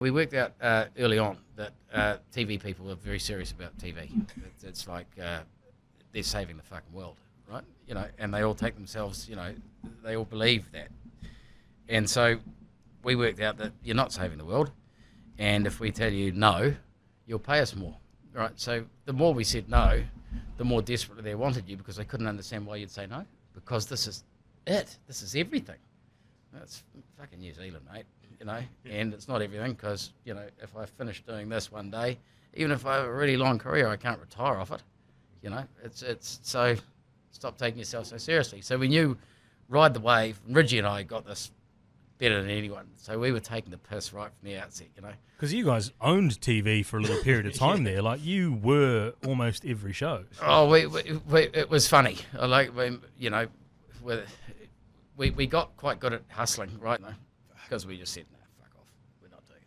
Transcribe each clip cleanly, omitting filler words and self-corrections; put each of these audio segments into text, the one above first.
We worked out early on that TV people are very serious about TV. It's like they're saving the fucking world, right? And they all take themselves, they all believe that. And so we worked out that you're not saving the world, and if we tell you no, you'll pay us more, right? So the more we said no, the more desperately they wanted you, because they couldn't understand why you'd say no, because this is it. This is everything. That's fucking New Zealand, mate, and it's not everything, because, if I finish doing this one day, even if I have a really long career, I can't retire off it, it's so stop taking yourself so seriously. So we knew ride the wave, and Richie and I got this better than anyone, so we were taking the piss right from the outset, Because you guys owned TV for a little period of time there, like you were almost every show. Oh, it was funny. I like, we got quite good at hustling, right? Because we just said, no, fuck off, we're not doing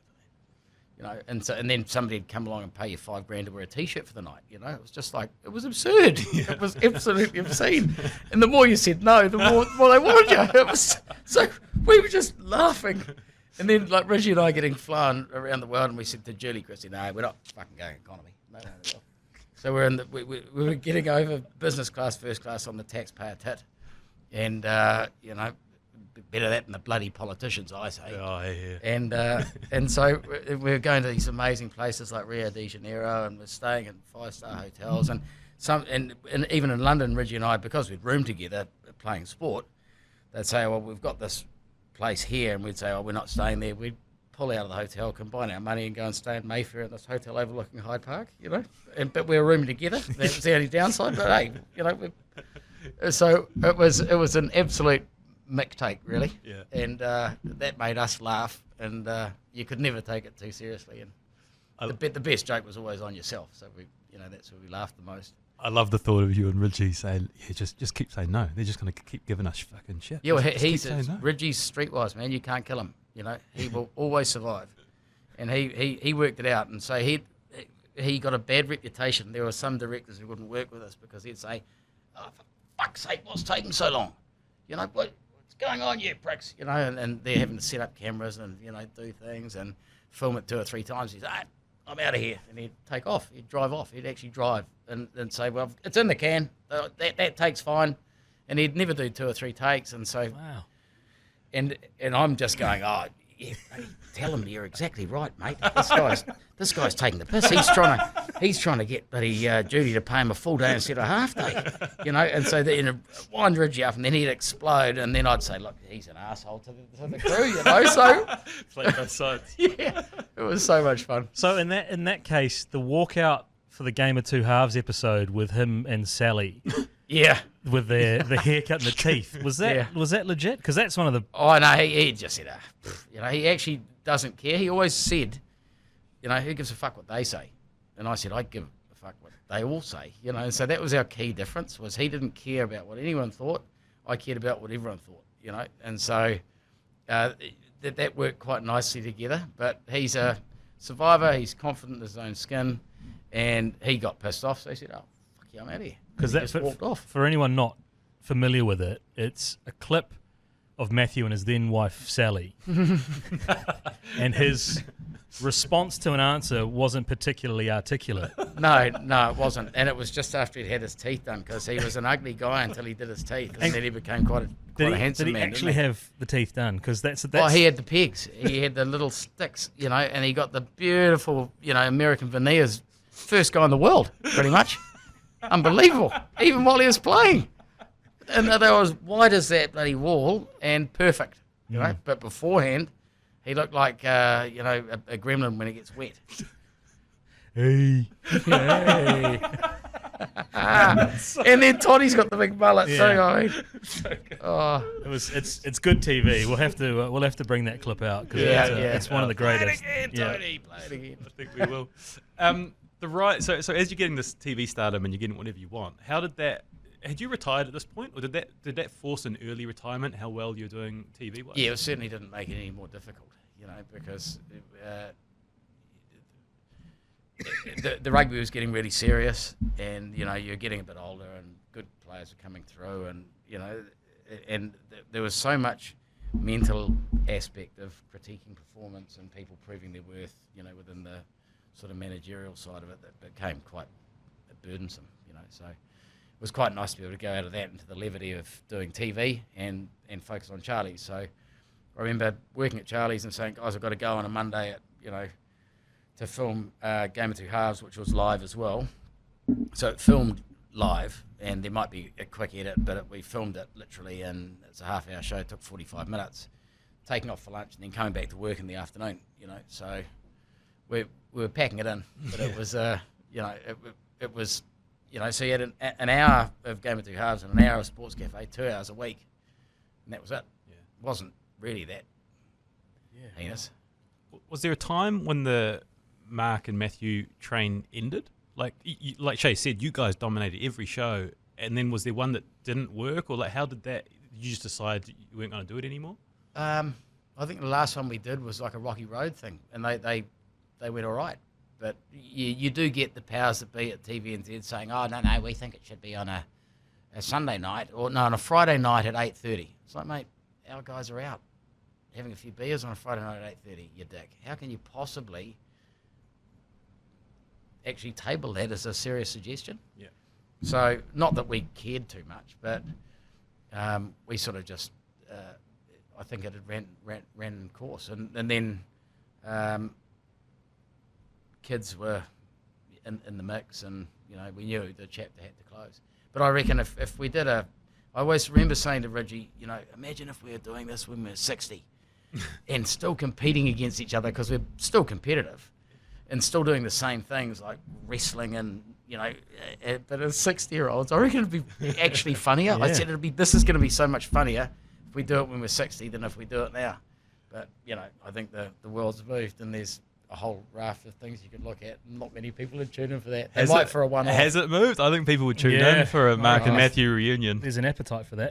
it. And then somebody would come along and pay you $5,000 to wear a T-shirt for the night. It was just like, it was absurd. It was absolutely obscene. And the more you said no, the more they wanted you. It was so we were just laughing. And then like Richie and I getting flown around the world, and we said to Julie Christie, no, we're not fucking going economy. No. So we were getting over business class, first class on the taxpayer tit. And, better that than the bloody politicians, I say. Oh, yeah. And so we were going to these amazing places like Rio de Janeiro, and we're staying in 5-star hotels. And even in London, Richie and I, because we'd roomed together playing sport, they'd say, well, we've got this place here, and we'd say, oh, we're not staying there. We'd pull out of the hotel, combine our money, and go and stay in Mayfair in this hotel overlooking Hyde Park, but we were rooming together. That was the only downside, but hey, so it was an absolute mick take, really. Yeah. And that made us laugh, and you could never take it too seriously. And the best joke was always on yourself, so that's where we laughed the most. I love the thought of you and Richie saying, yeah, just keep saying no. They're just going to keep giving us fucking shit. Yeah, well, no. Reggie's streetwise, man. You can't kill him. He will always survive. And he worked it out, and so he got a bad reputation. There were some directors who wouldn't work with us because he'd say, oh, for fuck's sake, what's taking so long? What's going on, you pricks? And they're having to set up cameras and, do things and film it 2 or 3 times. He's like, I'm out of here. And he'd take off. He'd drive off. He'd actually drive and say, well, it's in the can. That take's fine. And he'd never do 2 or 3 takes. And so, Wow. And I'm just going, oh, yeah, buddy, tell him you're exactly right, mate. This guy's taking the piss. He's trying to get bloody Judy to pay him a full day instead of a half day, And so they wind Richie up, and then he'd explode, and then I'd say, look, he's an asshole to the crew, So Play both sides. yeah, it was so much fun. So in that case, the walkout for the Game of Two Halves episode with him and Sally, Yeah. with the haircut and the teeth, was that legit? Because that's one of the. Oh no, he just said, he actually doesn't care. He always said, who gives a fuck what they say? And I said, I give a fuck what they all say, And so that was our key difference, was he didn't care about what anyone thought. I cared about what everyone thought, And so that worked quite nicely together. But he's a survivor. He's confident in his own skin, and he got pissed off. So he said, oh, fuck you, I'm out of here. Because He that's just walked off. For anyone not familiar with it, it's a clip of Matthew and his then wife Sally, and his response to an answer wasn't particularly articulate. No, it wasn't. And it was just after he'd had his teeth done, because he was an ugly guy until he did his teeth, and then he became quite a handsome man. Did he actually have the teeth done? Because that's. Oh, he had the pegs. He had the little sticks, and he got the beautiful, American veneers. First guy in the world, pretty much. Unbelievable. Even while he was playing. And they were as wide as that bloody wall and perfect, But beforehand, he looked like, a gremlin when he gets wet. Hey. And then Toddy's got the big mullet too. I mean, It's good TV. We'll have to bring that clip out because it's one of the greatest. Play it again, Tony. Play it again. I think we will. So as you're getting this TV stardom and you're getting whatever you want, how did that? Had you retired at this point, or did that force an early retirement? How well you're doing TV-wise? Yeah, it certainly didn't make it any more difficult, because the rugby was getting really serious, and you're getting a bit older, and good players were coming through, and and there was so much mental aspect of critiquing performance and people proving their worth, within the sort of managerial side of it, that became quite burdensome, So it was quite nice to be able to go out of that into the levity of doing TV and focus on Charlie's. So I remember working at Charlie's and saying, guys, I've got to go on a Monday at, to film Game of Two Halves, which was live as well. So it filmed live, and there might be a quick edit, but we filmed it literally, and it's a half-hour show. It took 45 minutes, taking off for lunch, and then coming back to work in the afternoon. So we were packing it in, but it was, it was, so you had an hour of Game of Two Halves and an hour of Sports Cafe, 2 hours a week, and that was it. Yeah. It wasn't really that heinous. Was there a time when the Mark and Matthew train ended? Like Shay said, you guys dominated every show, and then was there one that didn't work, or how did that? Did you just decide you weren't going to do it anymore? I think the last one we did was like a Rocky Road thing, and they went all right. But you do get the powers that be at TVNZ saying, oh, no, we think it should be on a Sunday night, or no, on a Friday night at 8:30. It's like, mate, our guys are out having a few beers on a Friday night at 8:30, you dick. How can you possibly actually table that as a serious suggestion? Yeah. So, not that we cared too much, but we sort of just, I think it had ran course. And then kids were in the mix, and, we knew the chapter had to close. But I reckon if we did I always remember saying to Richie, imagine if we were doing this when we were 60 and still competing against each other, because we're still competitive and still doing the same things like wrestling and, but as 60-year-olds, I reckon it'd be actually funnier. Yeah. I said this is going to be so much funnier if we do it when we're 60 than if we do it now. But, I think the world's moved, and there's a whole raft of things you could look at. Not many people would tune in for that. They might for a one-off. Has it moved? I think people would tune Yeah. in for a Mark and Right. Matthew reunion. There's an appetite for that.